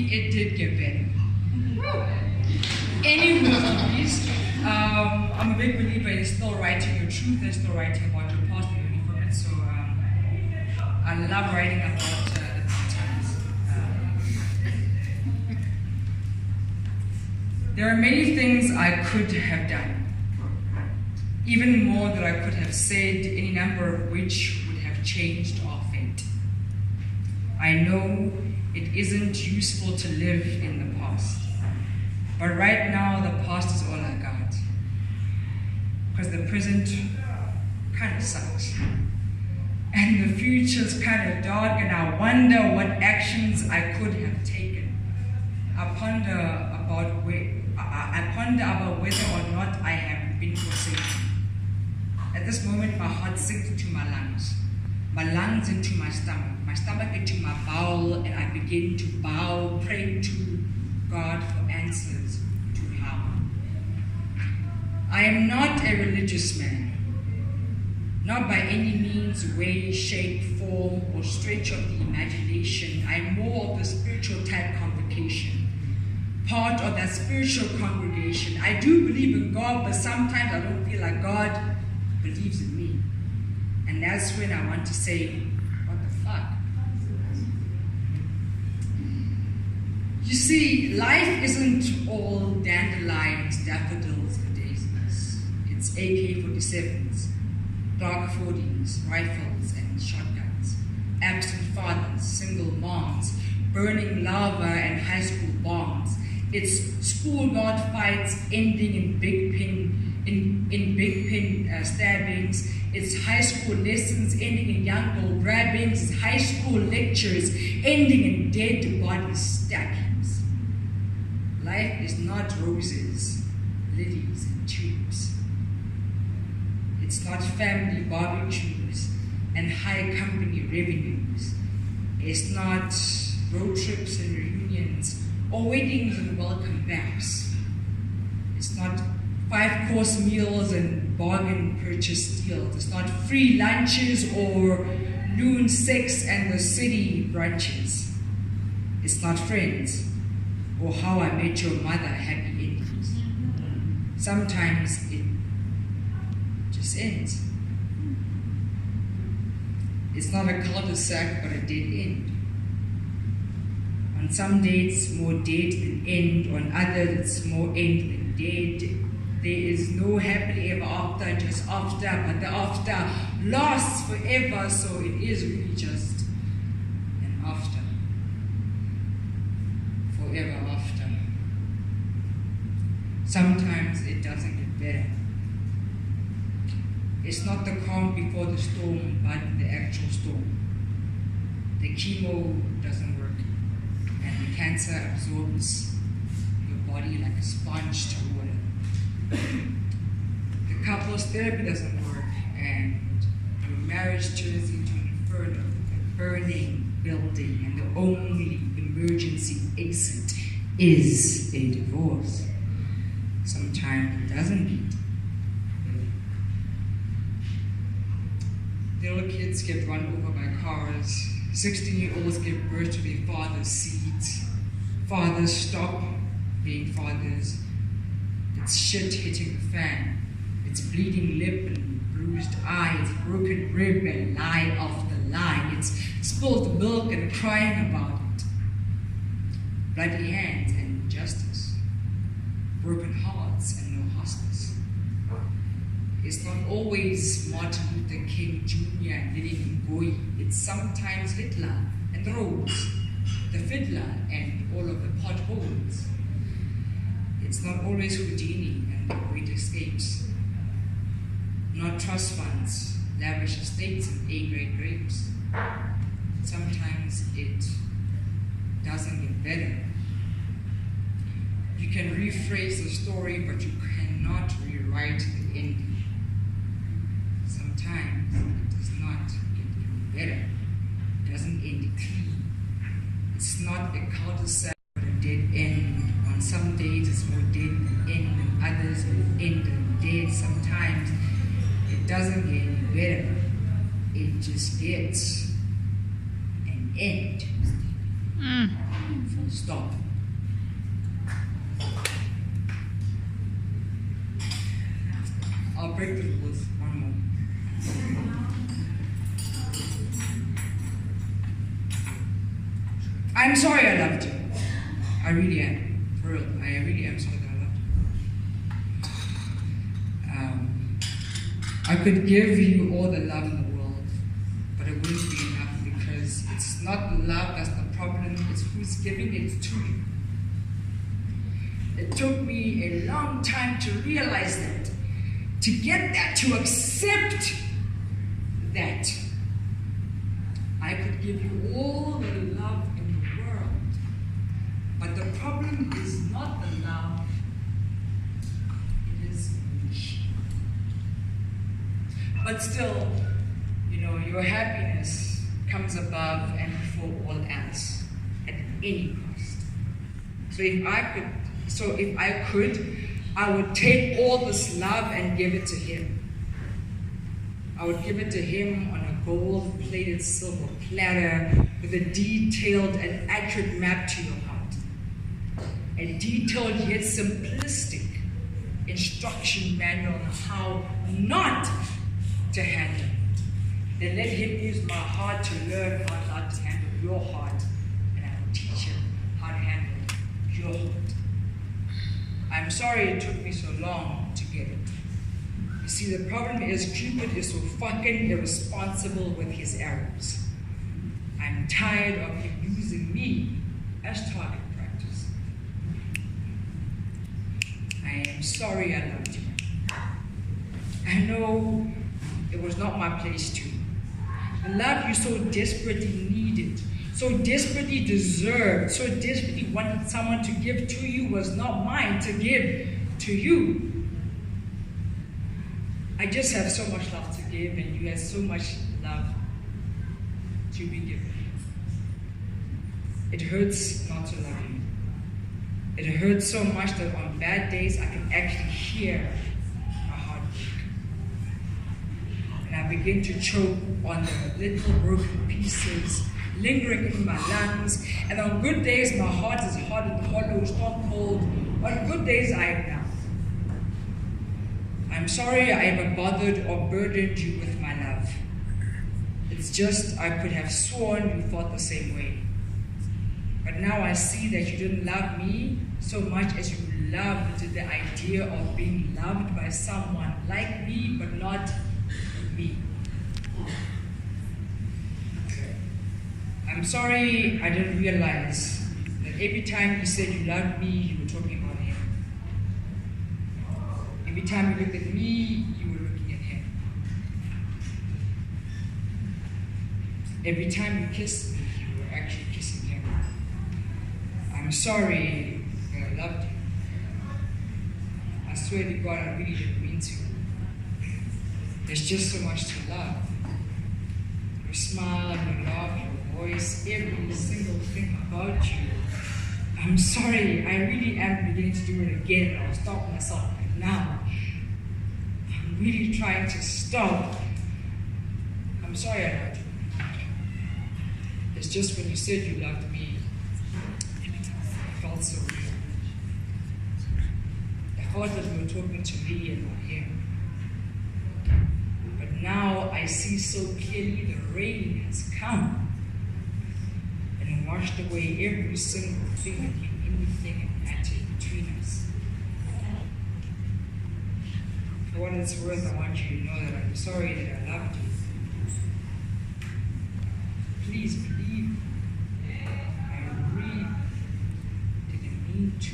honestly, it did get better. Anyways, I'm a big believer in still writing your truth and still writing about your past and learning from it. So I love writing about the good times. There are many things I could have done, even more that I could have said, any number of which would have changed our fate. I know it isn't useful to live in the past, but right now the past is all I got, because the present kind of sucks, and the future's kind of dark, and I wonder what actions I could have taken. I ponder about whether or not I have been forsaken. At this moment, my heart sinks into my lungs into my stomach into my bowel, and I begin to bow, pray to God for answers to how. I am not a religious man, not by any means, way, shape, form, or stretch of the imagination. I am more of the spiritual type convocation, part of that spiritual congregation. I do believe in God, but sometimes I don't feel like God believes in me. And that's when I want to say, what the fuck? You see, life isn't all dandelions, daffodils, and daisies. It's AK-47s, dark 40s, rifles, and shotguns, absent fathers, single moms, burning lava and high school bombs. It's schoolyard fights ending in big pin stabbings. It's high school lessons ending in young girl grabbings. It's high school lectures ending in dead body stackings. Life is not roses, lilies, and tubes. It's not family barbecues and high company revenues. It's not road trips and reunions or weddings and welcome backs. It's not 5-course meals and bargain purchase deals. It's not free lunches or noon sex and the city brunches. It's not Friends or How I Met Your Mother happy endings. Sometimes it just ends. It's not a cul-de-sac but a dead end. On some dates, more dead than end. On others, it's more end than dead. There is no happily ever after, just after, but the after lasts forever, so it is really just an after. Forever after. Sometimes it doesn't get better. It's not the calm before the storm, but the actual storm. The chemo doesn't work, and the cancer absorbs your body like a sponge to water. The couple's therapy doesn't work, and your marriage turns into an inferno, a burning building, and the only emergency exit is a divorce. Sometimes it doesn't. Little kids get run over by cars. 16-year-olds give birth to their father's seeds. Fathers stop being fathers. It's shit hitting the fan. It's bleeding lip and bruised eye. It's broken rib and lie after lie. It's spilled milk and crying about it. Bloody hands and injustice. Broken hearts and no hospice. It's not always Martin Luther King Jr. and Lily Ngoyi. It's sometimes Hitler and Rhodes, the fiddler and all of the potholes. It's not always Houdini and the Great Escapes. Not trust funds, lavish estates and A-grade grapes. Sometimes it doesn't get better. You can rephrase the story, but you cannot rewrite the ending. Sometimes it does not get any better. It doesn't end clean. It's not a cul-de-sac but a dead end. On some days it's more dead than end, and others end and dead. Sometimes it doesn't get any better. It just gets an end. stop. I'll break the rules one more. I'm sorry I loved you. I really am. For real. I really am sorry that I loved you. I could give you all the love in the world, but it wouldn't be enough because it's not the love that's the problem, it's who's giving it to you. It took me a long time to realize that, to get that, to accept that I could give you all the love in the world, but the problem is not the love, it is me. But still, your happiness comes above and before all else, at any cost. So if I could, I would take all this love and give it to him. I would give it to him on a gold-plated silver platter with a detailed and accurate map to your heart. A detailed yet simplistic instruction manual on how not to handle it. Then let him use my heart to learn how not to handle your heart, and I will teach him how to handle your heart. I'm sorry it took me so long to get it. You see, the problem is Cupid is so fucking irresponsible with his arrows. I'm tired of him using me as target practice. I am sorry I loved you. I know it was not my place to. The love you so desperately needed, so desperately deserved, so desperately wanted someone to give to you was not mine to give to you. I just have so much love to give, and you have so much love to be given. It hurts not to love you. It hurts so much that on bad days I can actually hear my heart break. And I begin to choke on the little broken pieces lingering in my lungs. And on good days my heart is hot and hollow, stone cold. On good days I am now. I'm sorry I ever bothered or burdened you with my love. It's just I could have sworn you thought the same way. But now I see that you didn't love me so much as you loved the idea of being loved by someone like me, but not me. I'm sorry I didn't realize that every time you said you loved me, you were talking about him. Every time you looked at me, you were looking at him. Every time you kissed me, you were actually kissing him. I'm sorry that I loved you. I swear to God, I really didn't mean to. There's just so much to love. Your smile, your laugh, your voice, every single thing about you. I'm sorry, I really am beginning to do it again, and I'll stop myself right now. I'm really trying to stop. I'm sorry I loved you. It's just when you said you loved me, it felt so real. I thought that you were talking to me and not him. But now I see so clearly the rain has come and washed away every single thing that came anything and mattered between us. For what it's worth, I want you to know that I'm sorry that I loved you. Please believe me. I really didn't mean to.